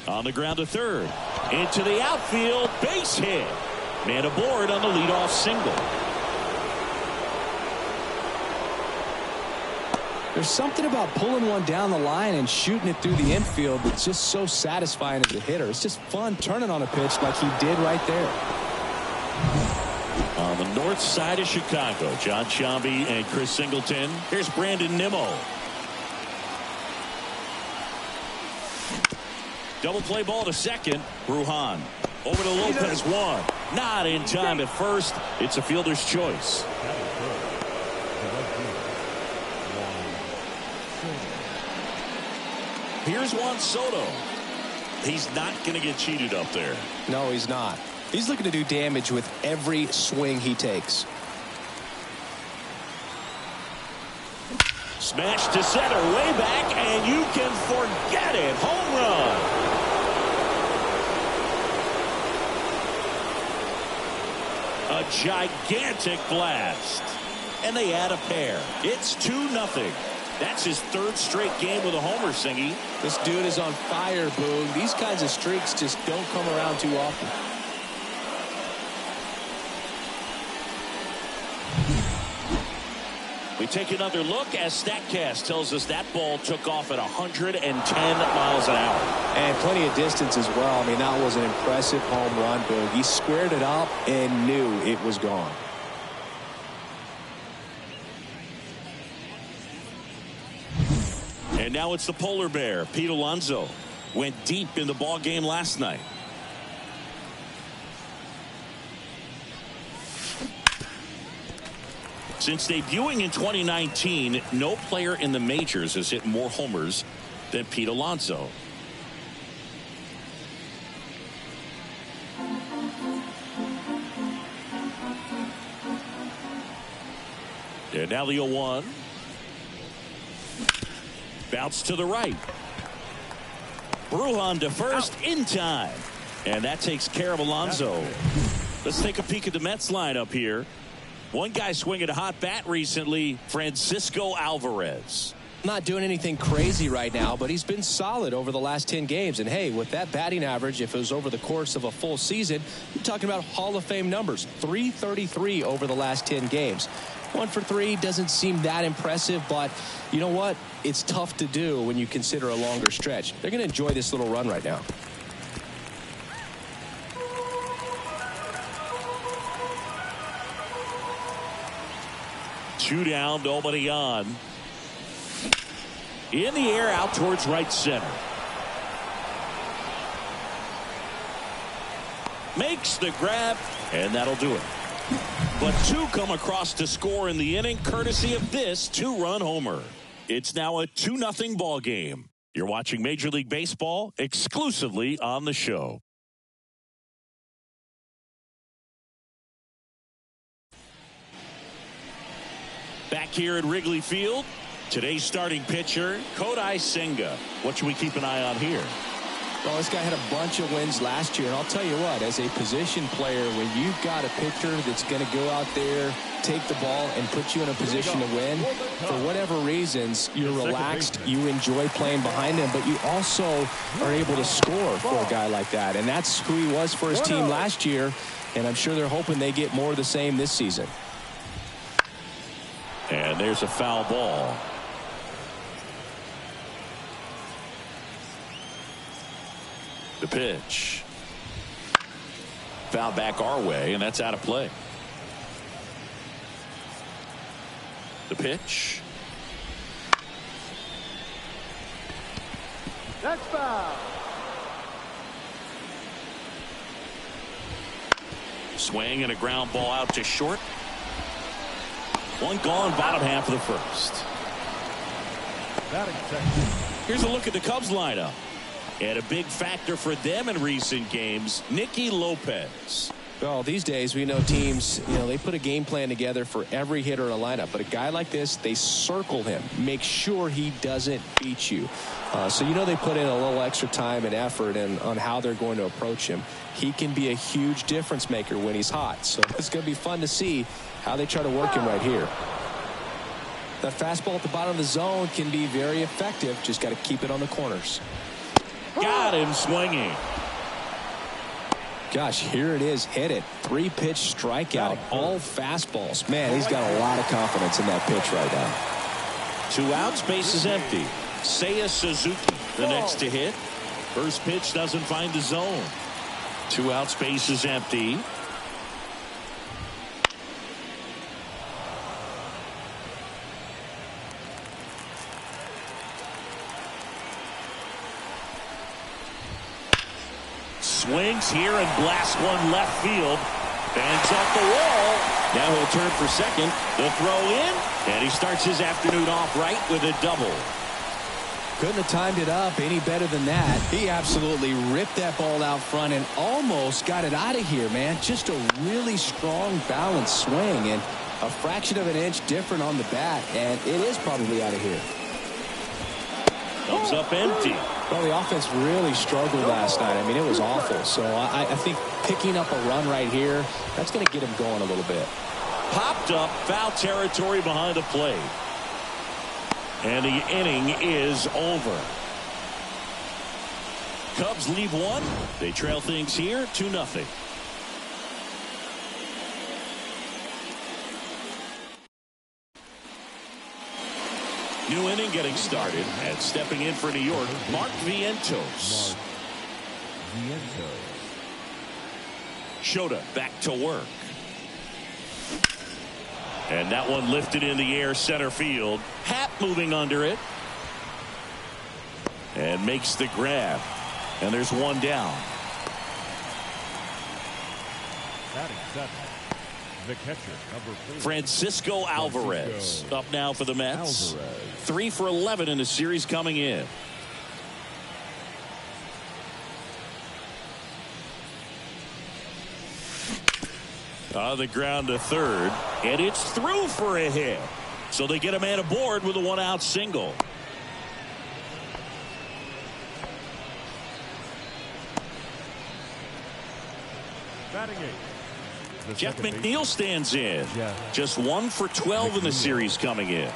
On the ground to third. Into the outfield. Base hit. Man aboard on the leadoff single. There's something about pulling one down the line and shooting it through the infield that's just so satisfying as a hitter. It's just fun turning on a pitch like he did right there. On the north side of Chicago, John Sciambi and Chris Singleton. Here's Brandon Nimmo. Double play ball to second. Brujan over to Lopez. One. Not in time at first. It's a fielder's choice. Here's Juan Soto. He's not going to get cheated up there. No, he's not. He's looking to do damage with every swing he takes. Smash to center, way back, and you can forget it. Home run. A gigantic blast. And they add a pair. It's 2-0. That's his third straight game with a homer, Singy. This dude is on fire, Boog. These kinds of streaks just don't come around too often. We take another look as StatCast tells us that ball took off at 110 miles an hour. And plenty of distance as well. I mean, that was an impressive home run, Boog. He squared it up and knew it was gone. And now it's the polar bear, Pete Alonso. Went deep in the ball game last night. Since debuting in 2019, no player in the majors has hit more homers than Pete Alonso. And now the 0-1. Bounce to the right. Brujan to first in time. And that takes care of Alonso. Let's take a peek at the Mets lineup here. One guy swinging a hot bat recently, Francisco Alvarez. Not doing anything crazy right now, but he's been solid over the last 10 games. And hey, with that batting average, if it was over the course of a full season, you're talking about Hall of Fame numbers. .333 over the last 10 games. 1 for 3 doesn't seem that impressive, but you know what? It's tough to do when you consider a longer stretch. They're going to enjoy this little run right now. Two down, nobody on. In the air, out towards right center. Makes the grab, and that'll do it. But two come across to score in the inning, courtesy of this two-run homer. It's now a 2-0 ball game. You're watching Major League Baseball exclusively on the show. Back here at Wrigley Field, today's starting pitcher, Kodai Senga. What should we keep an eye on here? Well, this guy had a bunch of wins last year, and I'll tell you what, as a position player, when you've got a pitcher that's going to go out there, take the ball, and put you in a position to win, for whatever reasons, you're relaxed, you enjoy playing behind him, but you also are able to score for a guy like that, and that's who he was for his team last year, and I'm sure they're hoping they get more of the same this season. And there's a foul ball. The pitch. Foul back our way, and that's out of play. The pitch. That's foul. Swing and a ground ball out to short. One gone, bottom half of the first. Here's a look at the Cubs lineup. And a big factor for them in recent games, Nicky Lopez. Well, these days we know teams, they put a game plan together for every hitter in a lineup. But a guy like this, they circle him, make sure he doesn't beat you. So they put in a little extra time and effort on how they're going to approach him. He can be a huge difference maker when he's hot. So it's going to be fun to see how they try to work him right here. That fastball at the bottom of the zone can be very effective. Just got to keep it on the corners. Got him swinging. Gosh, here it is. Hit it. 3-pitch strikeout. All fastballs. Man, he's got a lot of confidence in that pitch right now. 2 outs, base is empty. Seiya Suzuki, the next to hit. First pitch doesn't find the zone. 2 outs, base is empty. Swings here and blasts one left field. Bangs off the wall. Now he'll turn for second. The throw in. And he starts his afternoon off right with a double. Couldn't have timed it up any better than that. He absolutely ripped that ball out front and almost got it out of here, man. Just a really strong, balanced swing. And a fraction of an inch different on the bat. And it is probably out of here. Comes up empty. Well, the offense really struggled last night. I mean, it was awful. So I think picking up a run right here, that's going to get him going a little bit. Popped up, foul territory behind the plate. And the inning is over. Cubs leave one. They trail things here 2-0. New inning getting started, and stepping in for New York, Mark Vientos. Shota back to work. And that one lifted in the air center field. Happ moving under it. And makes the grab. And there's one down. Batting seven. The catcher, number 4. Francisco Alvarez up now for the Mets. 3 for 11 in the series coming in. On the ground to third, and it's through for a hit. So they get a man aboard with a 1-out single. Batting 8. Jeff McNeil stands in. Just 1 for 12 in the series coming in.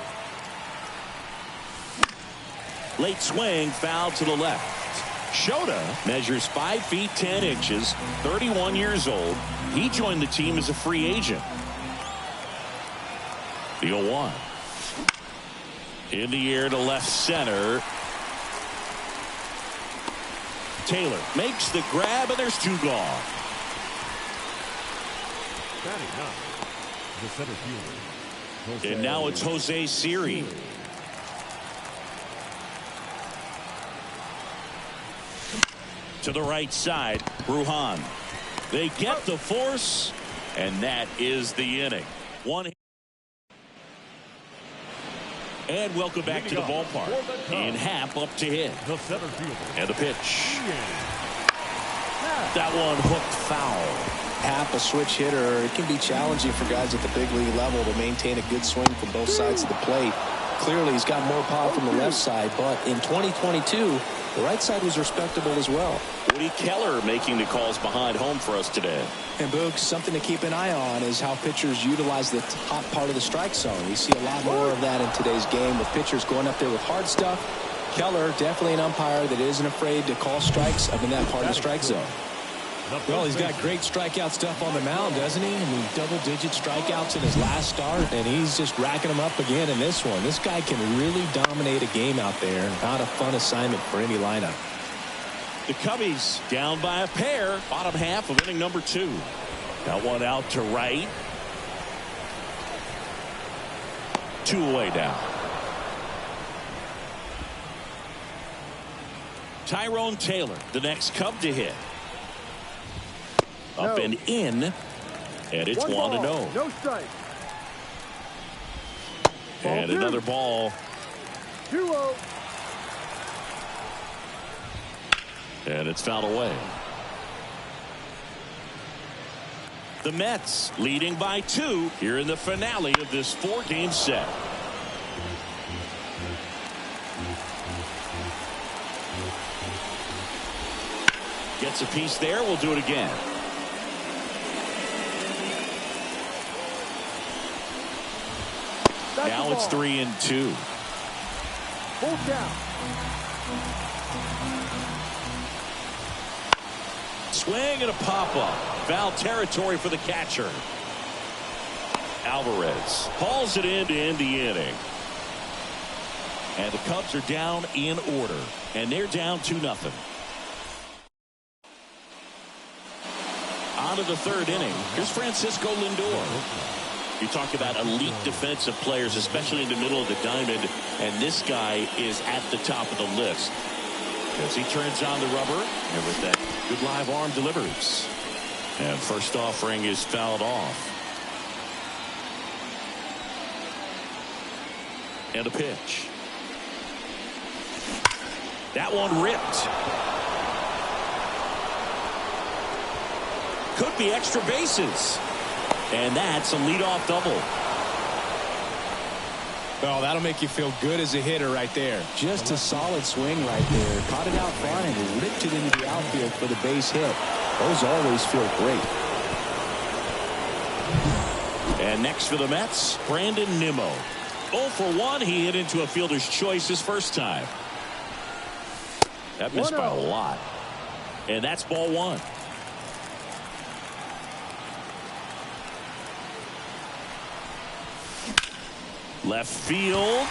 Late swing, foul to the left. Shota measures 5 feet 10 inches, 31 years old. He joined the team as a free agent. The 0-1. In the air to left center. Taylor makes the grab, and there's 2 gone. Batting 9. The center fielder. And now it's Jose Siri. To the right side, Brujan. They get the force, and that is the inning. One. And welcome back to the ballpark. And Happ up to hit. The center fielder. And the pitch. That one hooked foul. Happ, a switch hitter, it can be challenging for guys at the big league level to maintain a good swing from both sides of the plate. Clearly, he's got more power from the left side, but in 2022, the right side was respectable as well. Woody Keller making the calls behind home for us today. And Boog, something to keep an eye on is how pitchers utilize the top part of the strike zone. We see a lot more of that in today's game with pitchers going up there with hard stuff. Keller, definitely an umpire that isn't afraid to call strikes up in that part of the strike zone. Well, he's got great strikeout stuff on the mound, doesn't he? I mean, double-digit strikeouts in his last start, and he's just racking them up again in this one. This guy can really dominate a game out there. Not a fun assignment for any lineup. The Cubbies down by a pair, bottom half of inning number 2. That one out to right. 2 away now. Tyrone Taylor, the next Cub to hit. Up and in, and it's 1-0. No strike. And another ball. 2-0. And it's fouled away. The Mets leading by 2 here in the finale of this 4-game set. Gets a piece there. We'll do it again. Now it's 3-2. Full count. swing and a pop-up. Foul territory for the catcher. Alvarez hauls it in to end the inning. And the Cubs are down in order. And they're down 2-0. On to the third inning. Here's Francisco Lindor. You talk about elite defensive players, especially in the middle of the diamond. And this guy is at the top of the list. As he turns on the rubber, and with that good live arm delivers. And first offering is fouled off. And a pitch. That one ripped. Could be extra bases. And that's a leadoff double. Oh, that'll make you feel good as a hitter right there. Just a solid swing right there. Caught it out fine and ripped it into the outfield for the base hit. Those always feel great. And next for the Mets, Brandon Nimmo. 0 for 1. He hit into a fielder's choice his first time. That missed by a lot. And that's ball one. Left field.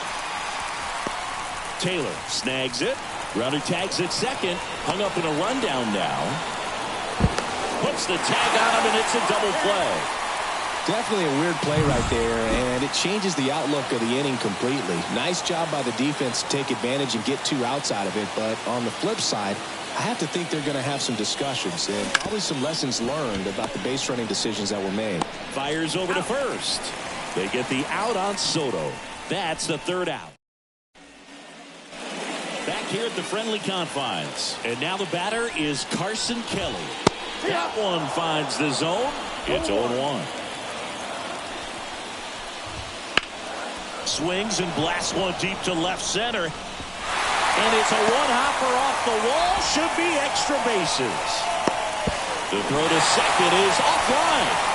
Taylor snags it. Runner tags at second. Hung up in a rundown now. Puts the tag on him, and it's a double play. Definitely a weird play right there, and it changes the outlook of the inning completely. Nice job by the defense to take advantage and get 2 outs out of it, but on the flip side, I have to think they're going to have some discussions and probably some lessons learned about the base running decisions that were made. Fires over to first. They get the out on Soto. That's the third out. Back here at the friendly confines. And now the batter is Carson Kelly. That one finds the zone. It's 0-1. Swings and blasts one deep to left center. And it's a one-hopper off the wall. Should be extra bases. The throw to second is offline.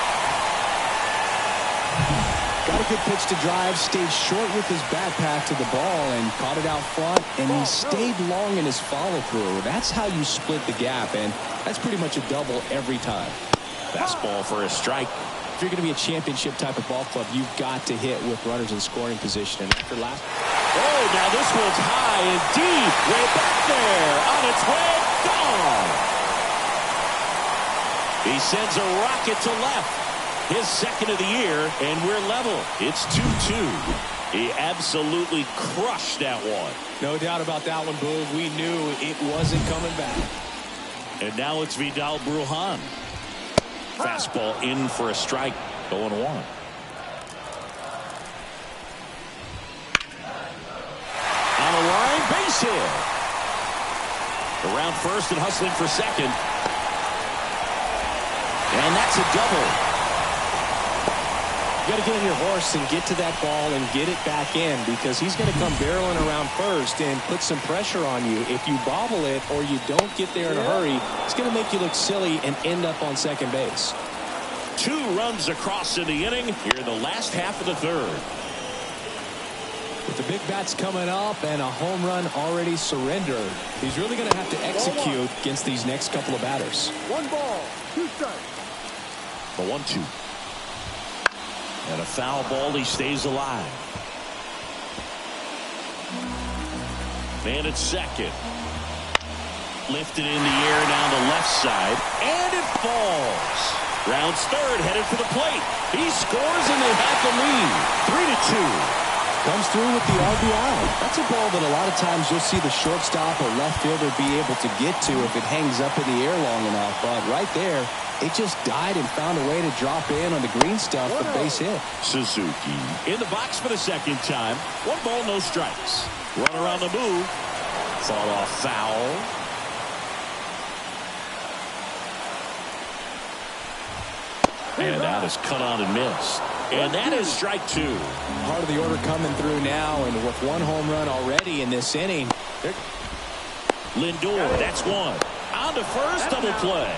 Got a good pitch to drive, stayed short with his bat path to the ball and caught it out front, and he stayed long in his follow-through. That's how you split the gap, and that's pretty much a double every time. Fastball for a strike. If you're going to be a championship type of ball club, you've got to hit with runners in scoring position. And after last... Oh, now this one's high and deep. Way back there. On its way. Gone. He sends a rocket to left. His second of the year, and we're level. It's 2-2. He absolutely crushed that one. No doubt about that one, Boog. We knew it wasn't coming back. And now it's Vidal Brujan. Fastball in for a strike. 0-1. On the line, base hit. Around first and hustling for second. And that's a double. You got to get on your horse and get to that ball and get it back in, because he's going to come barreling around first and put some pressure on you. If you bobble it or you don't get there in a hurry, it's going to make you look silly and end up on second base. 2 runs across in the inning here in the last half of the third. With the big bats coming up and a home run already surrendered, he's really going to have to execute against these next couple of batters. 1 ball, 2 strikes. The 1-2. And a foul ball. He stays alive. Man at second. Lifted in the air down the left side. And it falls. Rounds third, headed for the plate. He scores and they have the lead. 3-2. Comes through with the RBI. That's a ball that a lot of times you'll see the shortstop or left fielder be able to get to if it hangs up in the air long enough. But right there, it just died and found a way to drop in on the green stuff for base hit. Suzuki in the box for the second time. 1 ball, no strikes. Runner on the move. Fought off foul. And that is cut on and missed. And that is strike 2. Part of the order coming through now, and with 1 home run already in this inning. Lindor, that's 1. On to first, double play.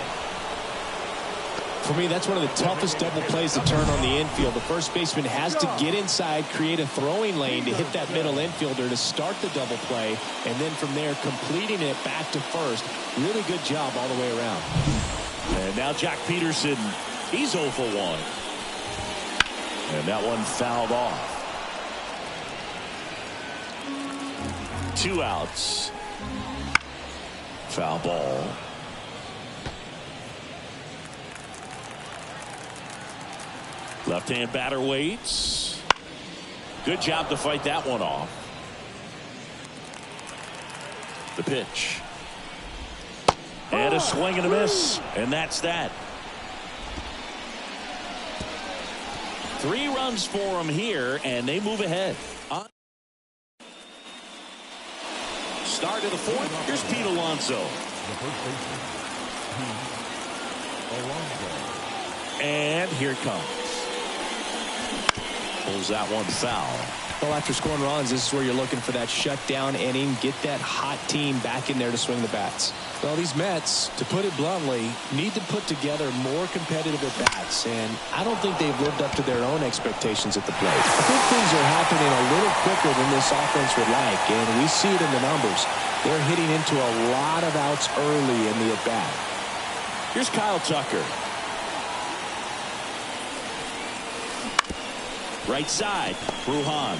For me, that's one of the toughest double plays to turn on the infield. The first baseman has to get inside, create a throwing lane to hit that middle infielder to start the double play, and then from there completing it back to first. Really good job all the way around. And now Jack Peterson, he's 0 for 1. And that one fouled off. 2 outs. Foul ball. Left-hand batter waits. Good job to fight that one off. The pitch. And a swing and a miss. And that's that. 3 runs for him here, and they move ahead. Start of the 4th. Here's Pete Alonso. The first baseman, Pete Alonso. And here it comes. Pulls that one foul. Well, after scoring runs, this is where you're looking for that shutdown inning. Get that hot team back in there to swing the bats. Well, these Mets, to put it bluntly, need to put together more competitive at-bats, and I don't think they've lived up to their own expectations at the plate. I think things are happening a little quicker than this offense would like, and we see it in the numbers. They're hitting into a lot of outs early in the at-bat. Here's Kyle Tucker. Right side, Bruhan.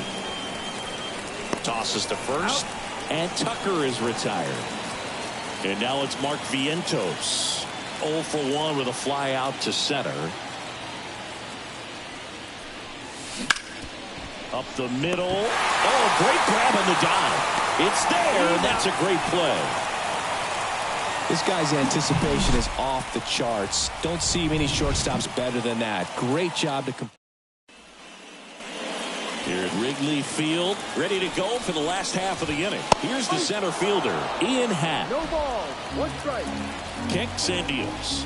Tosses to first, and Tucker is retired. And now it's Mark Vientos. 0 for 1 with a fly out to center. Up the middle. Oh, great grab on the dive. It's there, and that's a great play. This guy's anticipation is off the charts. Don't see many shortstops better than that. Great job to complete. Here at Wrigley Field, ready to go for the last half of the inning. Here's the center fielder, Ian Happ. No ball. 1 strike. Kicks and deals.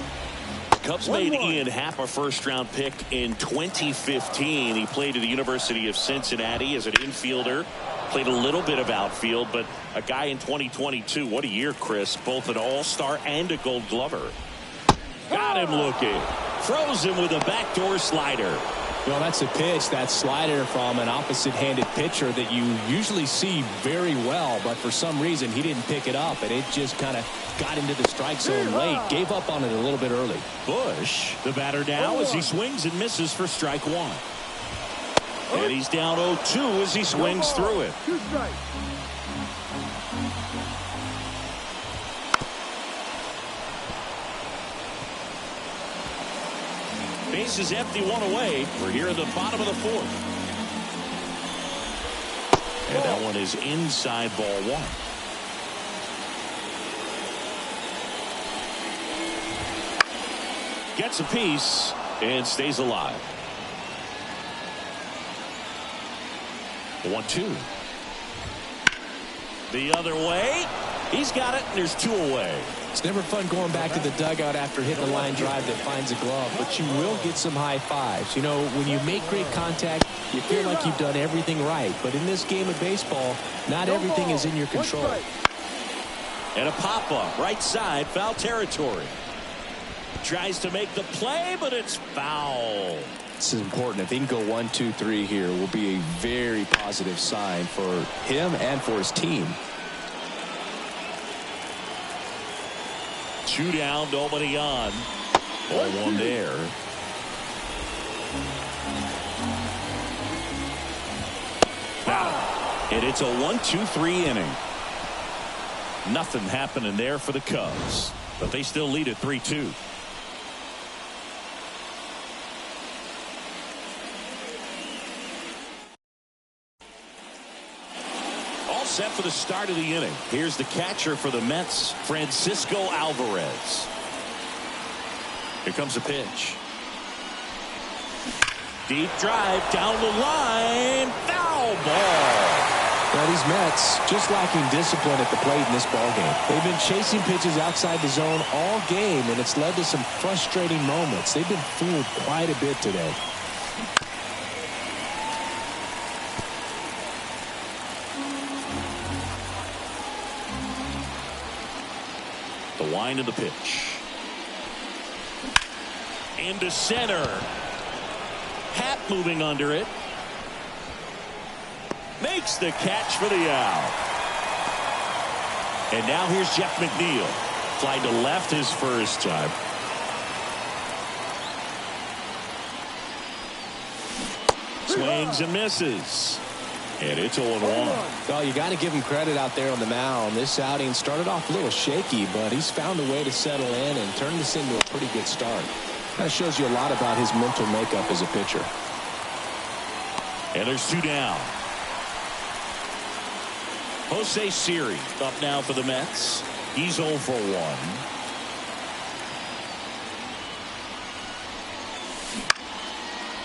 Cubs made Ian Happ a first-round pick in 2015. He played at the University of Cincinnati as an infielder. Played a little bit of outfield, but a guy in 2022. What a year, Chris. Both an all-star and a gold glover. Got him looking. Froze him with a backdoor slider. Well, that's a pitch, that slider from an opposite-handed pitcher that you usually see very well, but for some reason he didn't pick it up, and it just kind of got into the strike zone late. Gave up on it a little bit early. Bush, the batter now as he swings and misses for strike 1. And he's down 0-2 as he swings through it. 2 strikes. Bases empty, 1 away. We're here in the bottom of the 4th. And that one is inside ball 1. Gets a piece and stays alive. 1-2. The other way. He's got it, and there's 2 away. It's never fun going back to the dugout after hitting a line drive that finds a glove, but you will get some high fives. You know, when you make great contact, you feel like you've done everything right. But in this game of baseball, not everything is in your control. And a pop-up, right side, foul territory. Tries to make the play, but it's foul. This is important. If he can go 1, 2, 3 here, will be a very positive sign for him and for his team. 2 down, nobody on. 0-1 there. And it's a 1-2-3 inning. Nothing happening there for the Cubs, but they still lead at 3-2. Set for the start of the inning. Here's the catcher for the Mets, Francisco Alvarez. Here comes a pitch. Deep drive down the line. Foul ball. Now these Mets just lacking discipline at the plate in this ballgame. They've been chasing pitches outside the zone all game, and it's led to some frustrating moments. They've been fooled quite a bit today. The wind of the pitch. Into center. Happ moving under it. Makes the catch for the out. And now here's Jeff McNeil. Fly to left his first time. Swings and misses. And it's 0-1. Well, you got to give him credit out there on the mound. This outing started off a little shaky, but he's found a way to settle in and turn this into a pretty good start. Kind of shows you a lot about his mental makeup as a pitcher. And there's 2 down. Jose Siri up now for the Mets. He's 0 for 1.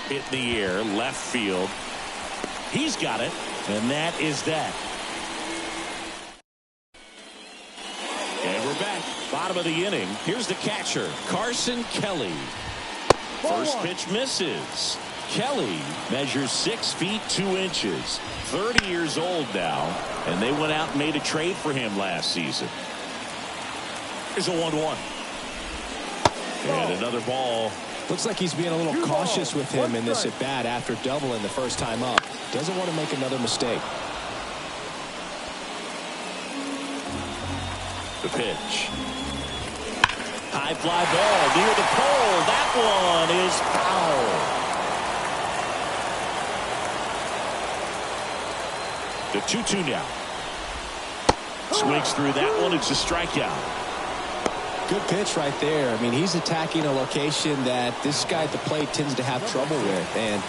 Hit in the air, left field. He's got it, and that is that. And we're back. Bottom of the inning. Here's the catcher, Carson Kelly. First pitch misses. Kelly measures 6 feet 2 inches. 30 years old now, and they went out and made a trade for him last season. Here's a 1-1. And another ball. Looks like he's being a little cautious with him in this at bat after doubling the first time up. Doesn't want to make another mistake. The pitch. High fly ball near the pole. That one is foul. The 2-2 now. Swings through that one. It's a strikeout. Good pitch right there. I mean, he's attacking a location that this guy at the plate tends to have trouble with. And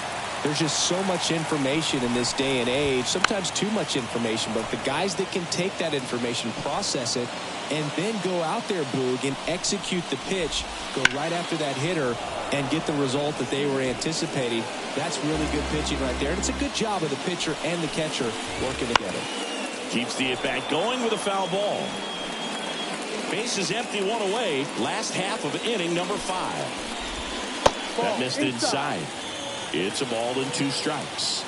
there's just so much information in this day and age, sometimes too much information. But the guys that can take that information, process it, and then go out there, Boog, and execute the pitch, go right after that hitter, and get the result that they were anticipating, that's really good pitching right there. And it's a good job of the pitcher and the catcher working together. Keeps the at-bat going with a foul ball. Base is empty, 1 away. Last half of inning number 5. That missed inside. It's a ball and 2 strikes.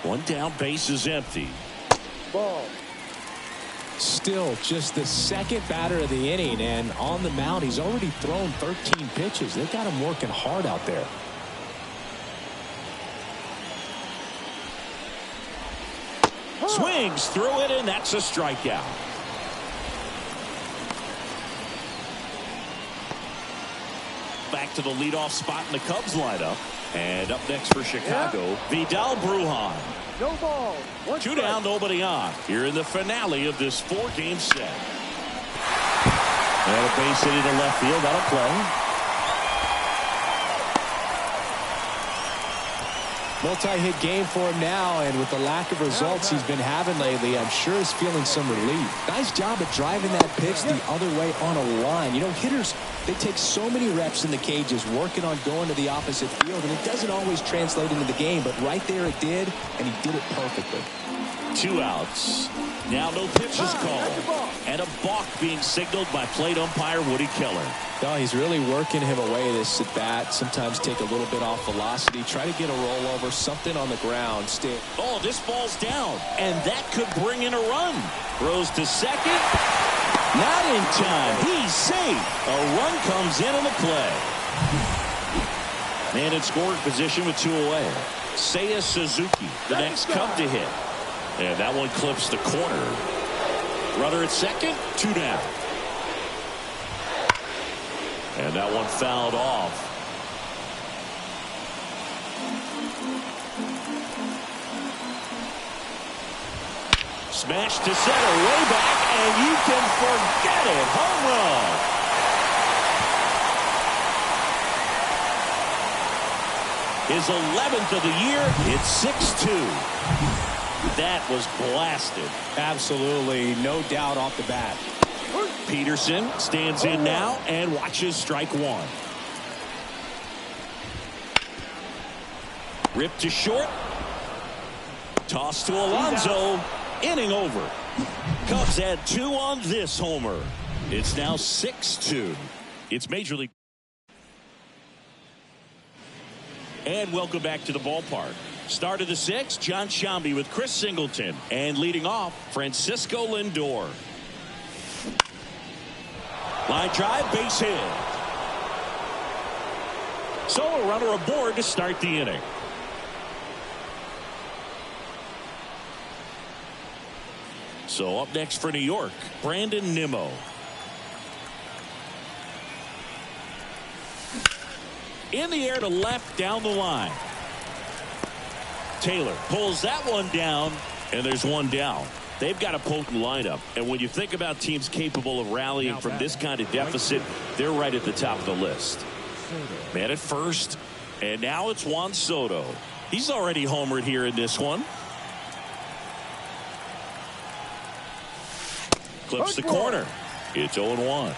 One down, base is empty. Ball. Still just the second batter of the inning, and on the mound he's already thrown 13 pitches. They've got him working hard out there. Swings through it, and that's a strikeout. Back to the leadoff spot in the Cubs lineup. And up next for Chicago, Vidal Brujan. No ball. 2 down, nobody on. Here in the finale of this 4-game set. And a base hit into left field. That'll play. Multi-hit game for him now, and with the lack of results he's been having lately, I'm sure he's feeling some relief. Nice job of driving that pitch the other way on a line. You know, hitters, they take so many reps in the cages working on going to the opposite field, and it doesn't always translate into the game, but right there it did, and he did it perfectly. 2 outs. Now no pitches called. And a balk being signaled by plate umpire Woody Keller. No, he's really working him away this at bat. Sometimes take a little bit off velocity. Try to get a rollover, something on the ground. Still. Oh, this ball's down. And that could bring in a run. Throws to second. Not in time. He's safe. A run comes in on the play. Man in scoring position with 2 away. Seiya Suzuki, the next Cub to hit. And that one clips the corner. Runner at second, 2 down. And that one fouled off. Smash to center, way back, and you can forget it. Home run. His 11th of the year. It's 6-2. That was blasted. Absolutely, no doubt off the bat. Peterson stands in now and watches strike 1. Ripped to short. Toss to Alonso. Inning over. Cubs had 2 on this homer. It's now 6-2. It's Major League. And welcome back to the ballpark. Start of the 6th, John Sciambi with Chris Singleton. And leading off, Francisco Lindor. Line drive, base hit. So a runner aboard to start the inning. So up next for New York, Brandon Nimmo. In the air to left down the line. Taylor pulls that one down, and there's one down. They've got a potent lineup, and when you think about teams capable of rallying from this kind of deficit, they're right at the top of the list. Man at first, and now it's Juan Soto. He's already homered here in this one. Clips the corner. It's 0-1.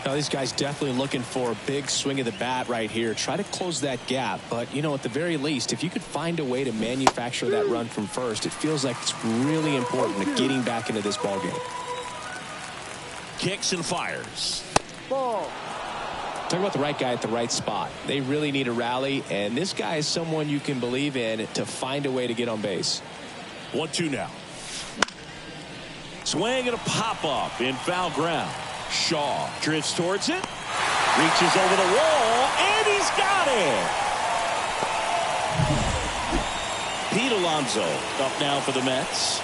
Now, these guys definitely looking for a big swing of the bat right here. Try to close that gap. But, you know, at the very least, if you could find a way to manufacture that run from first, it feels like it's really important to getting back into this ballgame. Kicks and fires. Ball. Talk about the right guy at the right spot. They really need a rally, and this guy is someone you can believe in to find a way to get on base. 1-2 now. Swing and a pop-up in foul ground. Shaw drifts towards it. Reaches over the wall, and he's got it. Pete Alonso up now for the Mets.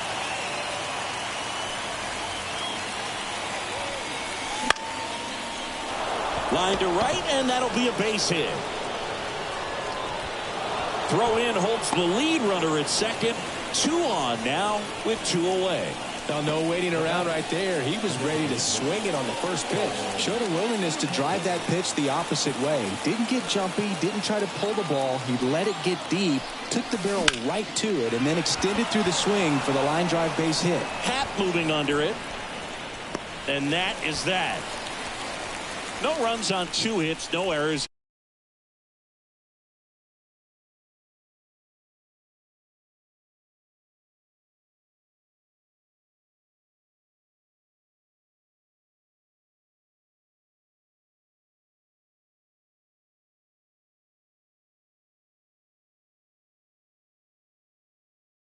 Line to right, and that'll be a base hit. Throw in holds the lead runner at second. 2 on now with 2 away. Now, no waiting around right there. He was ready to swing it on the first pitch. Showed a willingness to drive that pitch the opposite way. Didn't get jumpy, didn't try to pull the ball. He let it get deep, took the barrel right to it, and then extended through the swing for the line drive base hit. Happ moving under it. And that is that. No runs on 2 hits, no errors.